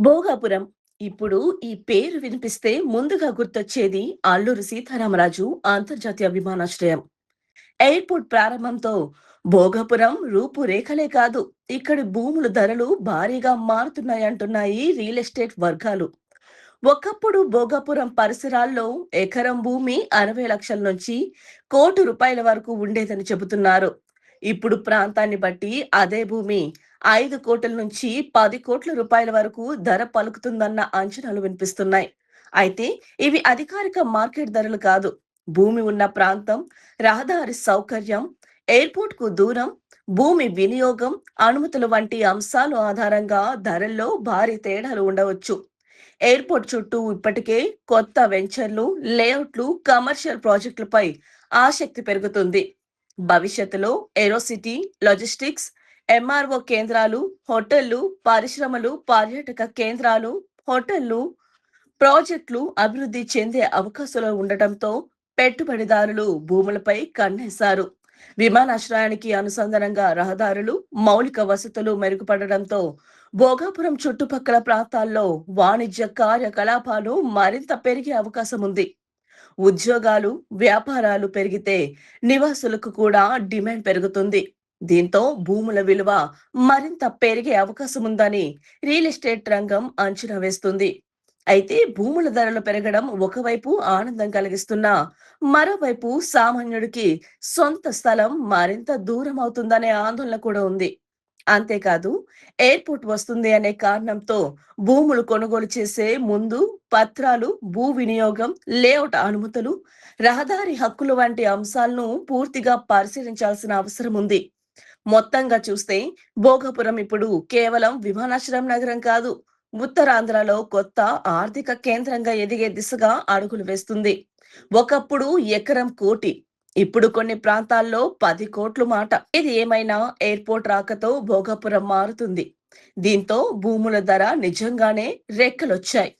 భోగాపురం. ఇప్పుడు ఈ పేరు వినిపిస్తే ముందుగా గుర్తొచ్చేది అల్లూరి సీతారామరాజు అంతర్జాతీయ విమానాశ్రయం. ఎయిర్‌పోర్ట్ ప్రారంభంతో భోగాపురం రూపురేఖలే కాదు, ఇక్కడి భూముల ధరలు భారీగా మారుతున్నాయంటున్నాయి రియల్ ఎస్టేట్ వర్గాలు. ఒకప్పుడు భోగాపురం పరిసరాల్లో ఎకరం భూమి 60 లక్షల నుంచి ₹1,00,00,000 వరకు ఉండేదని చెబుతున్నారు. ఇప్పుడు ప్రాంతాన్ని బట్టి అదే భూమి 5,00,00,000 నుంచి ₹10,00,00,000 వరకు ధర పలుకుతుందన్న అంచనాలు వినిపిస్తున్నాయి. అయితే ఇవి అధికారిక మార్కెట్ ధరలు కాదు. భూమి ఉన్న ప్రాంతం, రహదారి సౌకర్యం, ఎయిర్‌పోర్ట్‌కు దూరం, భూమి వినియోగం, అనుమతులు వంటి అంశాల ఆధారంగా ధరల్లో భారీ తేడాలు ఉండవచ్చు. ఎయిర్‌పోర్ట్ చుట్టూ ఇప్పటికే కొత్త వెంచర్లు, లేఅవుట్లు, కమర్షియల్ ప్రాజెక్టులపై ఆసక్తి పెరుగుతుంది. భవిష్యత్తులో ఏరోసిటీ, లాజిస్టిక్స్, ఎంఆర్ఓ కేంద్రాలు, హోటళ్లు, పరిశ్రమలు, పర్యాటక కేంద్రాలు, హోటళ్లు, ప్రాజెక్టులు అభివృద్ధి చెందే అవకాశాలు ఉండటంతో పెట్టుబడిదారులు భూములపై కన్నేశారు. విమానాశ్రయానికి అనుసంధానంగా రహదారులు, మౌలిక వసతులు మెరుగుపడడంతో భోగాపురం చుట్టుపక్కల ప్రాంతాల్లో వాణిజ్య కార్యకలాపాలు మరింత పెరిగే అవకాశం ఉంది. ఉద్యోగాలు, వ్యాపారాలు పెరిగితే నివాసులకు కూడా డిమాండ్ పెరుగుతుంది. దీంతో భూముల విలువ మరింత పెరిగే అవకాశం ఉందని రియల్ ఎస్టేట్ రంగం అంచనా వేస్తుంది. అయితే భూముల ధరలు పెరగడం ఒకవైపు ఆనందం కలిగిస్తున్నా, మరోవైపు సామాన్యుడికి సొంత స్థలం మరింత దూరం అవుతుందనే ఆందోళన కూడా ఉంది. అంతేకాదు, ఎయిర్‌పోర్ట్ వస్తుంది అనే కారణంతో భూములు కొనుగోలు చేసే ముందు పత్రాలు, భూ వినియోగం, లేఅవుట్ అనుమతులు, రహదారి హక్కులు వంటి అంశాలను పూర్తిగా పరిశీలించాల్సిన అవసరం ఉంది. మొత్తంగా చూస్తే భోగాపురం ఇప్పుడు కేవలం విమానాశ్రయం నగరం కాదు, ఉత్తరాంధ్రలో కొత్త ఆర్థిక కేంద్రంగా ఎదిగే దిశగా అడుగులు వేస్తుంది. ఒకప్పుడు ఎకరం కోటి, ఇప్పుడు కొన్ని ప్రాంతాల్లో 10,00,00,000 మాట. ఇది ఏమైనా ఎయిర్‌పోర్ట్ రాకతో భోగాపురం మారుతుంది. దీంతో భూముల ధర నిజంగానే రెక్కలొచ్చాయి.